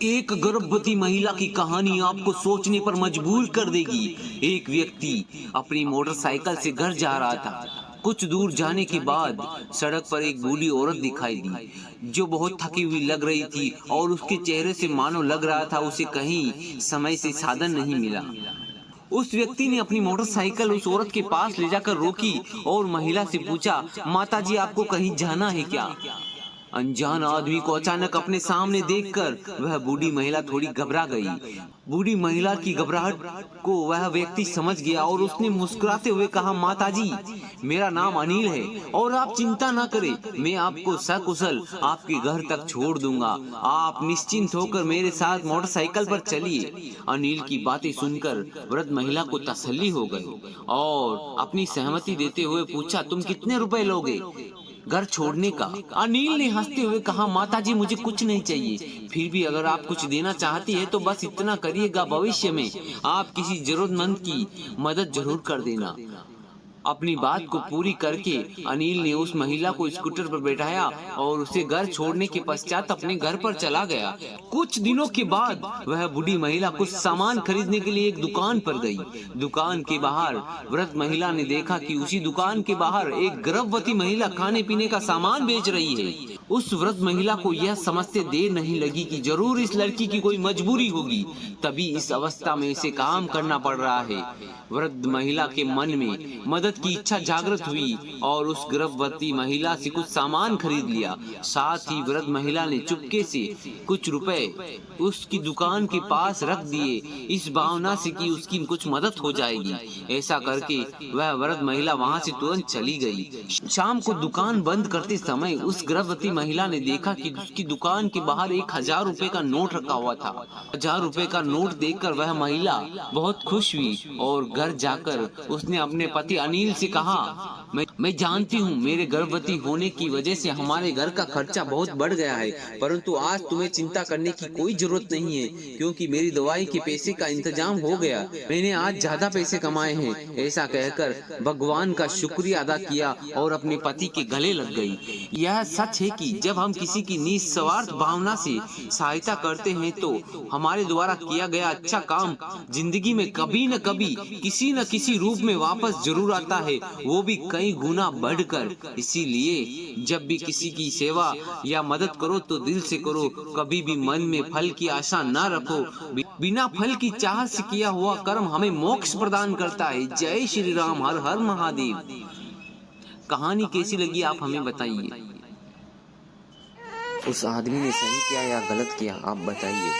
एक गर्भवती महिला की कहानी आपको सोचने पर मजबूर कर देगी। एक व्यक्ति अपनी मोटरसाइकिल से घर जा रहा था। कुछ दूर जाने के बाद सड़क पर एक बूढ़ी औरत दिखाई दी जो बहुत थकी हुई लग रही थी और उसके चेहरे से मानो लग रहा था उसे कहीं समय से साधन नहीं मिला। उस व्यक्ति ने अपनी मोटरसाइकिल उस औरत के पास ले जाकर रोकी और महिला से पूछा, माताजी आपको कहीं जाना है क्या? अनजान आदमी को अचानक अपने सामने देखकर वह बूढ़ी महिला थोड़ी घबरा गई। बूढ़ी महिला की घबराहट को वह व्यक्ति समझ गया और उसने मुस्कुराते हुए कहा, माताजी मेरा नाम अनिल है और आप चिंता न करें, मैं आपको सकुशल आपके घर तक छोड़ दूंगा। आप निश्चिंत होकर मेरे साथ मोटरसाइकिल पर चलिए। अनिल की बातें सुनकर वृद्ध महिला को तसल्ली हो गई और अपनी सहमति देते हुए पूछा, तुम कितने रुपए लोगे घर छोड़ने का? अनिल ने हंसते हुए कहा, माताजी मुझे कुछ नहीं चाहिए, फिर भी अगर आप कुछ देना चाहती है तो बस इतना करिएगा, भविष्य में आप किसी जरूरतमंद की मदद जरूर कर देना। अपनी बात को पूरी करके अनिल ने उस महिला को स्कूटर पर बैठाया और उसे घर छोड़ने के पश्चात अपने घर पर चला गया। कुछ दिनों के बाद वह बूढ़ी महिला कुछ सामान खरीदने के लिए एक दुकान पर गई। दुकान के बाहर वृद्ध महिला ने देखा कि उसी दुकान के बाहर एक गर्भवती महिला खाने पीने का सामान बेच रही है। उस वृद्ध महिला को यह समझते देर नहीं लगी कि जरूर इस लड़की की कोई मजबूरी होगी, तभी इस अवस्था में इसे काम करना पड़ रहा है। वृद्ध महिला के मन में मदद की इच्छा जागृत हुई और उस गर्भवती महिला से कुछ सामान खरीद लिया। साथ ही वृद्ध महिला ने चुपके से कुछ रुपए उसकी दुकान के पास रख दिए, इस भावना से कि उसकी कुछ मदद हो जाएगी। ऐसा करके वह वृद्ध महिला वहां से तुरंत चली गई। शाम को दुकान बंद करते समय उस गर्भवती महिला ने देखा कि उसकी दुकान के बाहर 1000 रुपए का नोट रखा हुआ था। 1000 रुपए का नोट देखकर वह महिला बहुत खुश हुई और घर जाकर उसने अपने पति अनिल से कहा, मैं जानती हूँ मेरे गर्भवती होने की वजह से हमारे घर का खर्चा बहुत बढ़ गया है, परंतु आज तुम्हें चिंता करने की कोई जरूरत नहीं है क्योंकि मेरी दवाई के पैसे का इंतजाम हो गया। मैंने आज ज्यादा पैसे कमाए हैं। ऐसा कहकर भगवान का शुक्रिया अदा किया और अपने पति के गले लग गई। यह सच है कि जब हम किसी की निस्वार्थ भावना से सहायता करते हैं तो हमारे द्वारा किया गया अच्छा काम जिंदगी में कभी न कभी किसी न किसी रूप में वापस जरूर आता है, वो भी कई गुना बढ़कर। इसीलिए जब भी किसी की सेवा या मदद करो तो दिल से करो, कभी भी मन में फल की आशा न रखो। बिना फल की चाहत से किया हुआ कर्म हमें मोक्ष प्रदान करता है। जय श्री राम, हर हर महादेव। कहानी कैसी लगी आप हमें बताइए। उस आदमी ने सही किया या गलत किया, आप बताइए।